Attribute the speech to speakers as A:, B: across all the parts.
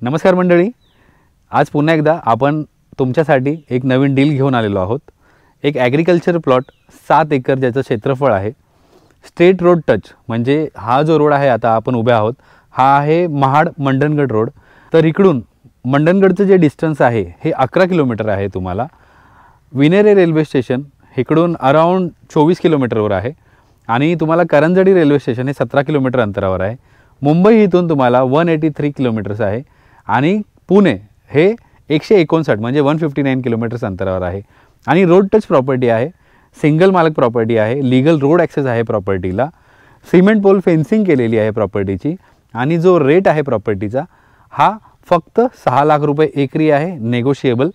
A: नमस्कार मंडळी, आज पुन्हा एकदा आपण तुमच्यासाठी एक नवीन डील घेऊन आलेलो आहोत। एक ॲग्रिकल्चर प्लॉट 7 एकर ज्याचं क्षेत्रफळ आहे, स्ट्रेट रोड टच, म्हणजे हा जो रोड आहे आता आपण उभे आहोत हा आहे महाड मंडणगड रोड। तर इकडून मंडणगडचं जे डिस्टन्स आहे हे 11 किलोमीटर आहे। तुम्हाला विनेरे रेल्वे स्टेशन इकडून अराउंड 24 किलोमीटरवर आहे आणि तुम्हाला करंजडी रेल्वे स्टेशन हे 17 किलोमीटर अंतरावर आहे। मुंबई इथून तुम्हाला 183 किलोमीटर्स आहे आणि पुणे हे 159 म्हणजे 159 किलोमीटर्स अंतरावर आहे आणि रोड टच प्रॉपर्टी आहे, सिंगल मालक प्रॉपर्टी आहे, लीगल रोड ॲक्सेस आहे प्रॉपर्टीला, सिमेंट पोल फेन्सिंग केलेली आहे प्रॉपर्टीची आणि जो रेट आहे प्रॉपर्टीचा हा फक्त 6 लाख रुपये एकरी आहे, नेगोशिएबल।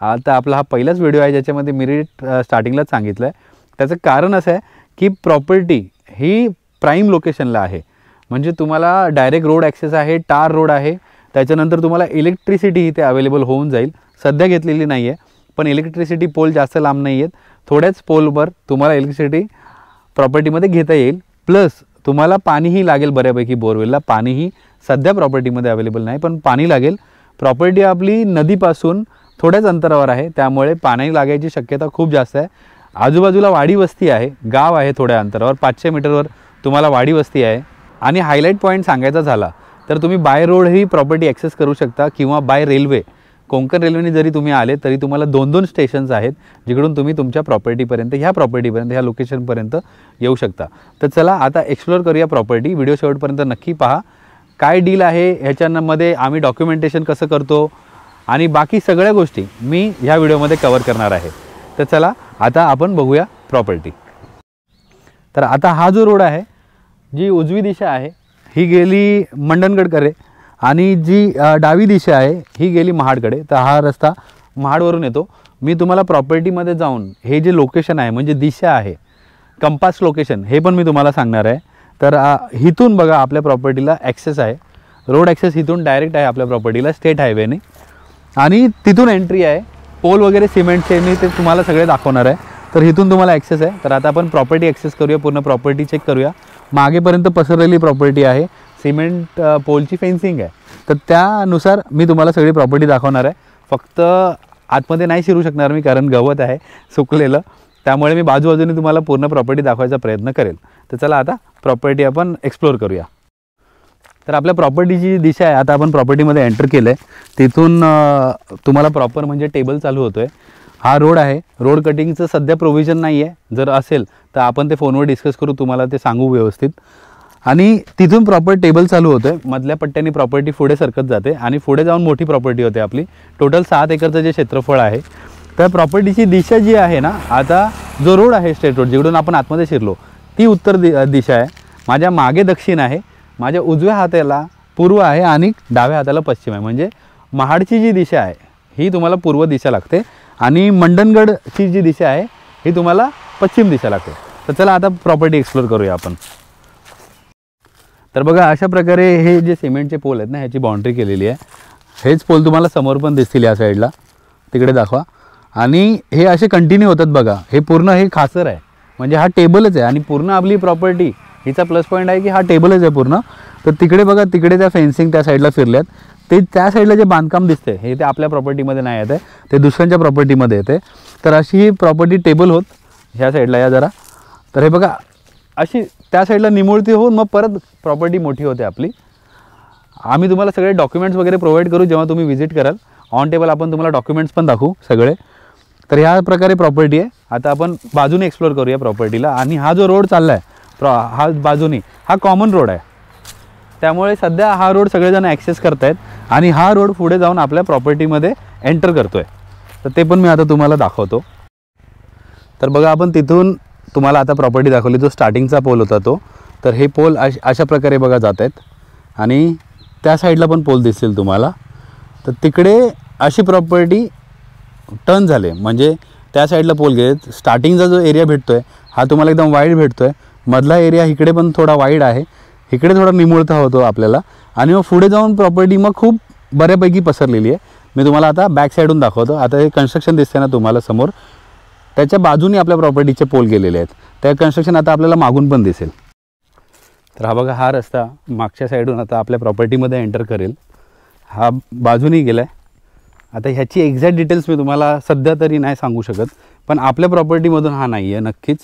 A: आता आपला हा पहिलाच व्हिडिओ आहे ज्याच्यामध्ये मी रेट स्टार्टिंगलाच सांगितलं आहे। त्याचं कारण असं आहे की प्रॉपर्टी ही प्राईम लोकेशनला आहे, म्हणजे तुम्हाला डायरेक्ट रोड ॲक्सेस आहे, टार रोड आहे, त्याच्यानंतर तुम्हाला इलेक्ट्रिसिटी इथे अवेलेबल होऊन जाईल। सध्या घेतलेली नाही आहे पण इलेक्ट्रिसिटी पोल जास्त लांब नाही आहेत, थोड्याच पोलवर तुम्हाला इलेक्ट्रिसिटी प्रॉपर्टीमध्ये घेता येईल। प्लस तुम्हाला पाणीही लागेल बऱ्यापैकी, बोरवेलला पाणीही सध्या प्रॉपर्टीमध्ये अवेलेबल नाही पण पाणी लागेल। प्रॉपर्टी आपली नदीपासून थोड्याच अंतरावर आहे त्यामुळे पाणी लागायची शक्यता खूप जास्त आहे। आजूबाजूला वाडी वस्ती आहे, गाव आहे थोड्या अंतरावर, 500 मीटरवर तुम्हाला वाडी वस्ती आहे। आणि हायलाईट पॉईंट सांगायचा झाला तर तुम्ही by road he property access करू शकता किंवा बाय रेल्वे, कोकण रेल्वेने जरी तुम्ही आले तरी तुम्हाला 2-2 स्टेशन्स आहेत जिकडून तुम्ही तुमच्या प्रॉपर्टीपर्यंत, ह्या प्रॉपर्टीपर्यंत, ह्या लोकेशनपर्यंत येऊ शकता। तर चला आता एक्सप्लोर करूया प्रॉपर्टी। व्हिडिओ शेवटपर्यंत नक्की पहा, काय डील आहे ह्याच्यामध्ये, आम्ही डॉक्युमेंटेशन कसं करतो आणि बाकी सगळ्या गोष्टी मी ह्या व्हिडिओमध्ये कवर करणार आहे। तर चला आता आपण बघूया प्रॉपर्टी। तर आता हा जो रोड आहे, जी उजवी दिशा आहे ही गेली मंडणगडकडे आणि जी डावी दिशा आहे ही गेली महाडकडे। तर हा रस्ता महाडवरून येतो। मी तुम्हाला प्रॉपर्टीमध्ये जाऊन हे जे लोकेशन आहे म्हणजे दिशा आहे, कंपास लोकेशन, हे पण मी तुम्हाला सांगणार आहे। तर इथून बघा आपल्या प्रॉपर्टीला ॲक्सेस आहे, रोड ॲक्सेस इथून डायरेक्ट आहे आपल्या प्रॉपर्टीला स्टेट हायवेने आणि तिथून एंट्री आहे। पोल वगैरे सिमेंटचे मी ते तुम्हाला सगळे दाखवणार आहे। तर इथून तुम्हाला ॲक्सेस आहे। तर आता आपण प्रॉपर्टी ॲक्सेस करूया, पूर्ण प्रॉपर्टी चेक करूया। मागेपर्यंत पसरलेली प्रॉपर्टी आहे, सिमेंट पोलची फेन्सिंग आहे, तर त्यानुसार मी तुम्हाला सगळी प्रॉपर्टी दाखवणार आहे। फक्त आतमध्ये नाही शिरू शकणार मी कारण गवत आहे सुकलेलं, त्यामुळे मी बाजूबाजूने तुम्हाला पूर्ण प्रॉपर्टी दाखवायचा प्रयत्न करेल। तर चला आता प्रॉपर्टी आपण एक्सप्लोर करूया। तर आपल्या प्रॉपर्टीची दिशा आहे, आता आपण प्रॉपर्टीमध्ये एंटर केलं आहे, तिथून तुम्हाला प्रॉपर म्हणजे टेबल चालू होतो आहे। हा रोड आहे, रोड कटिंगचं सध्या प्रोव्हिजन नाही आहे, जर असेल तर आपण ते फोनवर डिस्कस करू, तुम्हाला ते सांगू व्यवस्थित। आणि तिथून प्रॉपर टेबल चालू होतं आहे, मधल्या पट्ट्याने प्रॉपर्टी पुढे सरकत जाते आणि पुढे जाऊन मोठी प्रॉपर्टी होते आपली। टोटल 7 एकरचं जे क्षेत्रफळ आहे, त्या प्रॉपर्टीची दिशा जी आहे ना, आता जो रोड आहे स्ट्रेट रोड जिकडून आपण आतमध्ये शिरलो ती उत्तर दिशा आहे, माझ्या मागे दक्षिण आहे, माझ्या उजव्या हाताला पूर्व आहे आणि डाव्या हाताला पश्चिम आहे। म्हणजे महाडची जी दिशा आहे ही तुम्हाला पूर्व दिशा लागते आणि मंडणगडची जी दिशा आहे ही तुम्हाला पश्चिम दिशा लागते। तर चला आता प्रॉपर्टी एक्सप्लोर करूया आपण। तर बघा अशा प्रकारे हे जे सिमेंटचे पोल आहेत ना, ह्याची बाउंड्री केलेली आहे। हेच पोल तुम्हाला समोर पण दिसतील या साईडला, तिकडे दाखवा। आणि हे असे कंटिन्यू होतात बघा, हे पूर्ण हे खासर आहे म्हणजे हा टेबलच आहे आणि पूर्ण आपली प्रॉपर्टी हिचा प्लस पॉईंट आहे की हा टेबलच आहे पूर्ण। तर तिकडे बघा, तिकडे त्या फेन्सिंग त्या साईडला फिरल्यात, ते त्या साईडला जे बांधकाम दिसते हे ते आपल्या प्रॉपर्टीमध्ये नाही येते, ते दुसऱ्यांच्या प्रॉपर्टीमध्ये येते। तर अशी ही प्रॉपर्टी टेबल होत ह्या साईडला या जरा, तर हे बघा अशी त्या साईडला निमुळती होऊन मग परत प्रॉपर्टी मोठी होते आपली। आम्ही तुम्हाला सगळे डॉक्युमेंट्स वगैरे प्रोव्हाइड करू जेव्हा तुम्ही व्हिजिट कराल, ऑन टेबल आपण तुम्हाला डॉक्युमेंट्स पण दाखवू सगळे। तर ह्या प्रकारे प्रॉपर्टी आहे। आता आपण बाजूने एक्सप्लोर करूया प्रॉपर्टीला। आणि हा जो रोड चालला आहे हा बाजूनी हा कॉमन रोड आहे, त्यामुळे सध्या हा रोड सगळेजण ॲक्सेस करतायत आणि हा रोड पुढे जाऊन आपल्या प्रॉपर्टीमध्ये एंटर करतोय। तर ते पण मी आता तुम्हाला दाखवतो। तर बघा आपण तिथून तुम्हाला आता प्रॉपर्टी दाखवली, जो स्टार्टिंगचा पोल होता तो, तर हे पोल अशा प्रकारे बघा जात आहेत आणि त्या साईडला पण पोल दिसतील तुम्हाला। तर तिकडे अशी प्रॉपर्टी टर्न झाले म्हणजे त्या साईडला पोल गेले। स्टार्टिंगचा जो एरिया भेटतो आहे हा तुम्हाला एकदम वाईड भेटतो आहे, मधला एरिया इकडे पण थोडा वाईड आहे, इकडे थोडा निमुळता होतो आपल्याला आणि मग पुढे जाऊन प्रॉपर्टी मग खूप बऱ्यापैकी पसरलेली आहे। मी तुम्हाला आता बॅक साईडून दाखवतो। आता हे कन्स्ट्रक्शन दिसते ना तुम्हाला समोर, त्याच्या बाजूने आपल्या प्रॉपर्टीचे पोल गेलेले आहेत, त्या कन्स्ट्रक्शन आता आपल्याला मागून पण दिसेल। तर हा बघा हा रस्ता मागच्या साईडून आता आपल्या प्रॉपर्टीमध्ये एंटर करेल हा बाजूनी गेला आहे. आता ह्याची एक्झॅक्ट डिटेल्स मी तुम्हाला सध्या तरी नाही सांगू शकत, पण आपल्या प्रॉपर्टीमधून हा नाही आहे नक्कीच.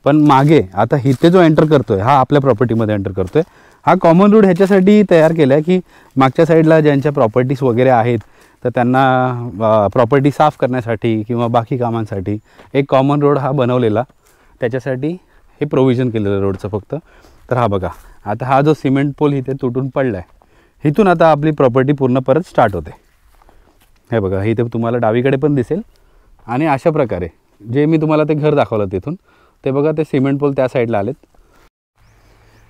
A: पण मागे आता इथे जो एंटर करतो आहे हा आपल्या प्रॉपर्टीमध्ये एंटर करतो आहे. हा कॉमन रोड ह्याच्यासाठी तयार केला आहे की मागच्या साईडला ज्यांच्या प्रॉपर्टीज वगैरे आहेत तर त्यांना प्रॉपर्टी साफ करण्यासाठी किंवा बाकी कामांसाठी एक कॉमन रोड हा बनवलेला, त्याच्यासाठी हे प्रोव्हिजन केलेलं रोडचं फक्त. तर हा बघा, आता हा जो सिमेंट पोल इथे तुटून पडला आहे, इथून आता आपली प्रॉपर्टी पूर्ण परत स्टार्ट होते. हे बघा, इथे तुम्हाला डावीकडे पण दिसेल. आणि अशा प्रकारे जे मी तुम्हाला ते घर दाखवलं तिथून, ते बघा ते सिमेंट पोल त्या साईडला आलेत.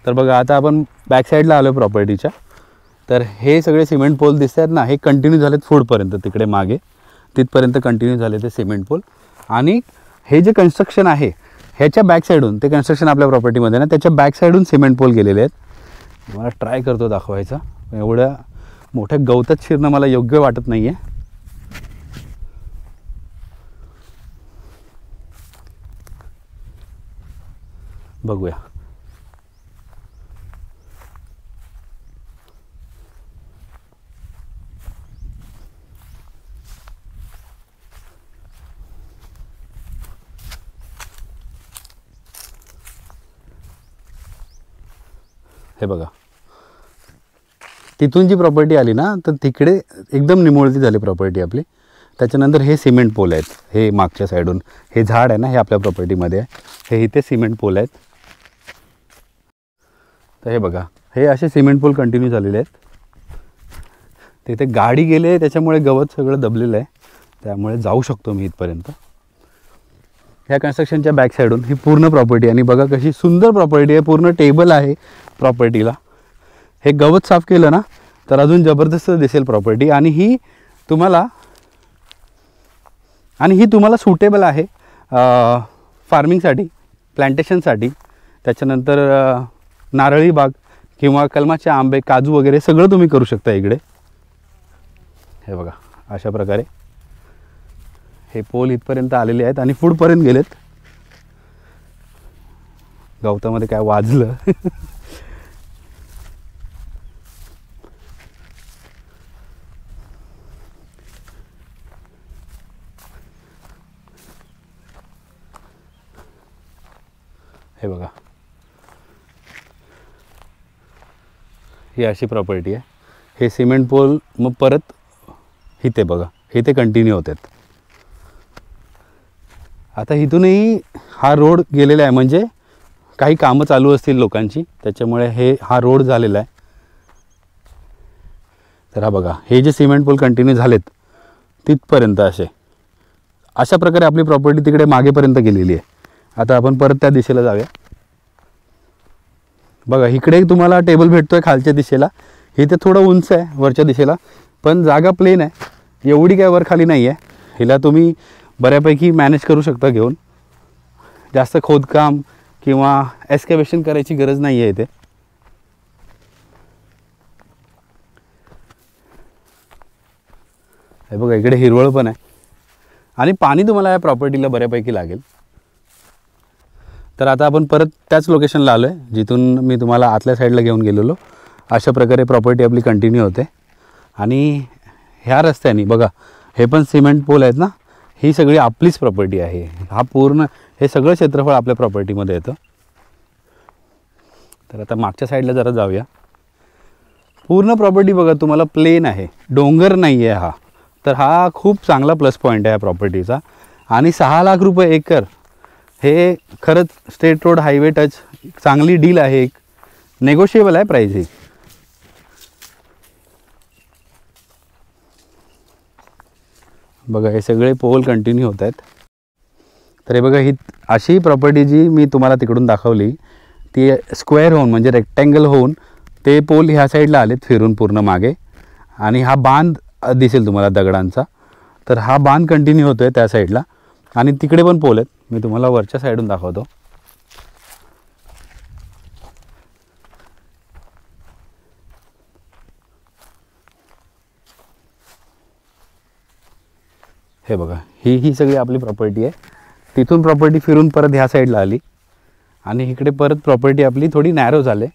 A: तर बघा आता आपण बॅक साईडला आलो प्रॉपर्टीच्या. तर हे सगळे सिमेंट पोल दिसत आहेत ना, हे कंटिन्यू झालेत पुढपर्यंत, तिकडे मागे तिथपर्यंत कंटिन्यू झाले ते सिमेंट पोल. आणि हे जे कन्स्ट्रक्शन आहे ह्याच्या बॅक साईडून, ते कन्स्ट्रक्शन आपल्या प्रॉपर्टीमध्ये ना, त्याच्या बॅक साईडून सिमेंट पोल गेलेले आहेत. मला ट्राय करतो दाखवायचा, एवढ्या मोठ्या गवतात शिरणं मला योग्य वाटत नाही आहे. बघूया. हे बघा, तिथून जी प्रॉपर्टी आली ना, तर तिकडे एकदम निमुळती झाली प्रॉपर्टी आपली. त्याच्यानंतर हे सिमेंट पोल आहेत, हे मागच्या साईडून हे झाड आहे ना, हे आपल्या प्रॉपर्टीमध्ये आहे. हे इथे सिमेंट पोल आहेत. तर हे बघा, हे असे सिमेंट पोल कंटिन्यू झालेले आहेत. तिथे गाडी गेले त्याच्यामुळे गवत सगळं दबलेलं आहे, त्यामुळे जाऊ शकतो मी इथपर्यंत. ह्या कन्स्ट्रक्शनच्या बॅक साईडून ही पूर्ण प्रॉपर्टी, आणि बघा कशी सुंदर प्रॉपर्टी आहे, पूर्ण टेबल आहे प्रॉपर्टीला. हे गवत साफ केलं ना तर अजून जबरदस्त दिसेल प्रॉपर्टी. आणि ही तुम्हाला सुटेबल आहे फार्मिंगसाठी, प्लांटेशनसाठी. त्याच्यानंतर नारळी बाग किंवा कलमाचे आंबे, काजू वगैरे सगळं तुम्ही करू शकता इकडे. हे बघा, अशा प्रकारे हे पोल इथपर्यंत आलेले आहेत आणि पुढपर्यंत गेलेत. गवतामध्ये काय वाजलं हे बघा, ही अशी प्रॉपर्टी आहे. हे सिमेंट पोल मग परत इथे बघा, इथे कंटिन्यू होतात. आता इथूनही हा रोड गेलेला आहे, म्हणजे काही कामं चालू असतील लोकांची, त्याच्यामुळे हा रोड झालेला आहे. तर हा बघा, हे जे सिमेंट पोल कंटिन्यू झालेत तिथपर्यंत अशा प्रकारे आपली प्रॉपर्टी तिकडे मागेपर्यंत गेलेली आहे. आता आपण परत त्या दिशेला जाऊया. बघा, इकडे तुम्हाला टेबल भेटतोय खालच्या दिशेला. इथे थोडं उंच आहे वरच्या दिशेला, पण जागा प्लेन आहे, एवढी काय वर खाली नाही आहे. हिला तुम्ही बऱ्यापैकी मॅनेज करू शकता घेऊन. जास्त खोदकाम किंवा एक्सकॅव्हेशन करायची गरज नाही आहे इथे. हे बघा, इकडे हिरवळ पण आहे आणि पाणी तुम्हाला या प्रॉपर्टीला बऱ्यापैकी लागेल. तर आता आपण परत त्याच लोकेशनला आलो आहे जिथून मी तुम्हाला आतल्या साईडला घेऊन गेलेलो. अशा प्रकारे प्रॉपर्टी आपली कंटिन्यू होते. आणि ह्या रस्त्याने बघा, हे पण सिमेंट पोल आहेत ना, ही सगळी आपलीच प्रॉपर्टी आहे. हा पूर्ण हे सगळं क्षेत्रफळ आपल्या प्रॉपर्टीमध्ये येतं. तर आता मागच्या साईडला जरा जाऊया. पूर्ण प्रॉपर्टी बघा तुम्हाला प्लेन आहे, डोंगर नाही आहे हा. तर हा खूप चांगला प्लस पॉईंट आहे या प्रॉपर्टीचा. आणि 6 लाख रुपये एकर हे खरंच स्टेट रोड हायवे टच चांगली डील आहे. एक नेगोशिएबल आहे प्राईस ही. बघा, हे सगळे पोल कंटिन्यू होत आहेत. तर हे बघा, ही अशी प्रॉपर्टी जी मी तुम्हाला तिकडून दाखवली ती स्क्वेअर होऊन, म्हणजे रेक्टँगल होऊन ते पोल ह्या साईडला आलेत फिरून पूर्ण मागे. आणि हा बांध दिसेल तुम्हाला दगडांचा. तर हा बांध कंटिन्यू होतो आहे त्या साईडला. आणि तिकडे पण पोल आहेत, मी तुम्हाला वरच्या साईडून दाखवतो. हे बघा, ही सगळी आपली प्रॉपर्टी आहे. तिथून प्रॉपर्टी फिरून परत ह्या साईडला आली आणि इकडे परत प्रॉपर्टी आपली थोडी नॅरो झाली.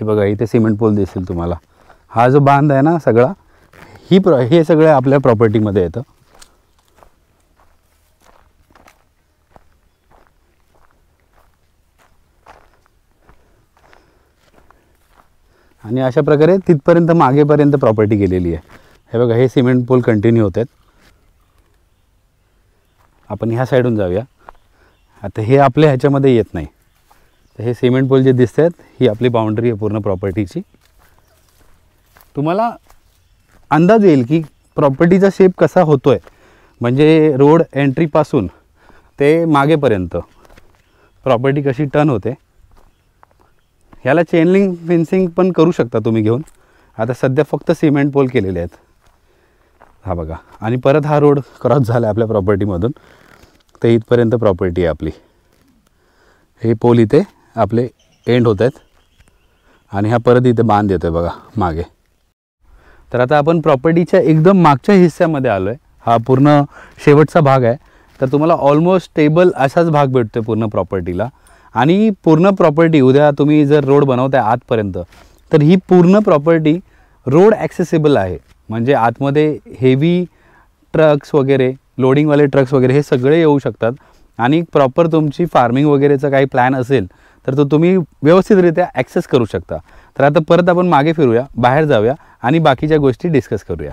A: हे बघा इथे सिमेंट पोल दिसेल तुम्हाला. हा जो बांध आहे ना सगळा, हे सगळं आपल्या प्रॉपर्टीमध्ये येतं. आणि अशा प्रकारे तिथपर्यंत मागेपर्यंत प्रॉपर्टी गेलेली आहे. हे बघा हे सिमेंट पोल कंटिन्यू होत आहेत. आपण ह्या साईडून जाऊया. आता हे आपल्या ह्याच्यामध्ये येत नाही. तर हे सिमेंट पोल जे दिसत आहेत ही आपली बाउंड्री आहे पूर्ण प्रॉपर्टीची. तुम्हाला अंदाज येईल की प्रॉपर्टीचा शेप कसा होतो आहे. म्हणजे रोड एंट्रीपासून ते मागेपर्यंत प्रॉपर्टी कशी टर्न होते. ह्याला चेनलिंग फेन्सिंग पण करू शकता तुम्ही घेऊन. आता सध्या फक्त सिमेंट पोल केलेले आहेत. हा बघा, आणि परत हा रोड क्रॉस झाला आपल्या प्रॉपर्टीमधून. तर इथपर्यंत प्रॉपर्टी आहे आपली. हे पोल इथे आपले एंड होत आहेत आणि हा परत इथे बांध येतो आहे बघा मागे. तर आता आपण प्रॉपर्टीच्या एकदम मागच्या हिस्स्यामध्ये आलो आहे. हा पूर्ण शेवटचा भाग आहे. तर तुम्हाला ऑलमोस्ट स्टेबल असाच भाग भेटतो आहे पूर्ण प्रॉपर्टीला. आणि पूर्ण प्रॉपर्टी उद्या तुम्ही जर रोड बनवताय आतपर्यंत, तर ही पूर्ण प्रॉपर्टी रोड ॲक्सेसिबल आहे. म्हणजे आतमध्ये हेवी ट्रक्स वगैरे, लोडिंगवाले ट्रक्स वगैरे हे सगळे येऊ शकतात. आणि प्रॉपर तुमची फार्मिंग वगैरेचा काही प्लॅन असेल तर तो तुम्ही व्यवस्थितरित्या ॲक्सेस करू शकता. तर आता परत आपण मागे फिरूया, बाहेर जाऊया आणि बाकीच्या गोष्टी डिस्कस करूया.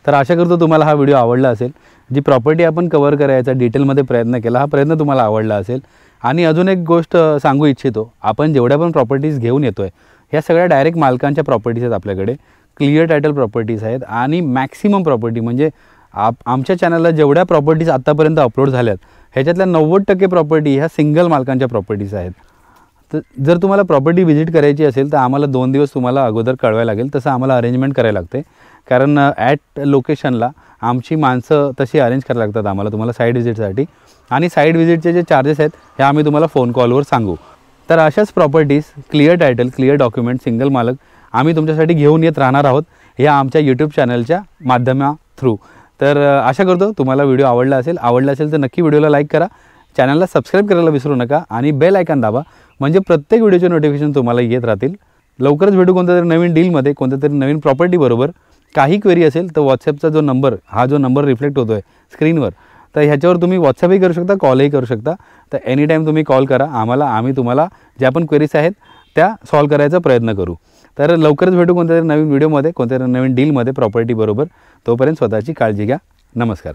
A: तर आशा करतो तुम्हाला हा व्हिडिओ आवडला असेल. जी प्रॉपर्टी आपण कव्हर करायचा डिटेलमध्ये प्रयत्न केला, हा प्रयत्न तुम्हाला आवडला असेल. आणि अजून एक गोष्ट सांगू इच्छितो, आपण जेवढ्या पण प्रॉपर्टीज घेऊन येतो आहे ह्या सगळ्या डायरेक्ट मालकांच्या प्रॉपर्टीज आहेत आपल्याकडे. क्लिअर टायटल प्रॉपर्टीज आहेत. आणि मॅक्सिमम प्रॉपर्टी म्हणजे आमच्या चॅनलला जेवढ्या प्रॉपर्टीज आत्तापर्यंत अपलोड झाल्यात ह्याच्यातल्या 90% प्रॉपर्टी ह्या सिंगल मालकांच्या प्रॉपर्टीज आहेत. तर जर तुम्हाला प्रॉपर्टी व्हिजिट करायची असेल तर आम्हाला 2 दिवस तुम्हाला अगोदर कळवायला लागेल. तसं आम्हाला अरेंजमेंट करायला लागते. कारण ॲट लोकेशनला आमची माणसं तशी अरेंज करायला लागतात आम्हाला तुम्हाला साईट व्हिजिटसाठी. आणि साईट व्हिजिटचे जे चार्जेस आहेत हे आम्ही तुम्हाला फोन कॉलवर सांगू. तर अशाच properties clear title, clear document, single मालक आम्ही तुमच्यासाठी घेऊन येत राहणार आहोत या आमच्या यूट्यूब चॅनलच्या माध्यमा थ्रू. तर आशा करतो तुम्हाला व्हिडिओ आवडला असेल तर नक्की व्हिडिओला लाईक करा, चॅनलला सबस्क्राईब करायला विसरू नका आणि बेल आयकॉन दाबा. म्हणजे प्रत्येक व्हिडिओचे नोटिफिकेशन तुम्हाला येत राहतील. लवकरच भेटू कोणत्यातरी नवीन डीलमध्ये, कोणत्यातरी नवीन प्रॉपर्टीबरोबर. काही क्वेरी असेल तर व्हॉट्सॲपचा जो नंबर, हा जो नंबर रिफ्लेक्ट होतो आहे स्क्रीनवर, तर ह्याच्यावर तुम्ही व्हॉट्सअपही करू शकता, कॉलही करू शकता. तर एनी टाईम तुम्ही कॉल करा आम्हाला. आम्ही तुम्हाला ज्या पण क्वेरीज आहेत त्या सॉल्व करायचा प्रयत्न करू. तर लवकरच भेटू कोणत्यातरी नवीन व्हिडिओमध्ये, कोणत्यातरी नवीन डीलमध्ये प्रॉपर्टीबरोबर. तोपर्यंत स्वतःची काळजी घ्या. नमस्कार.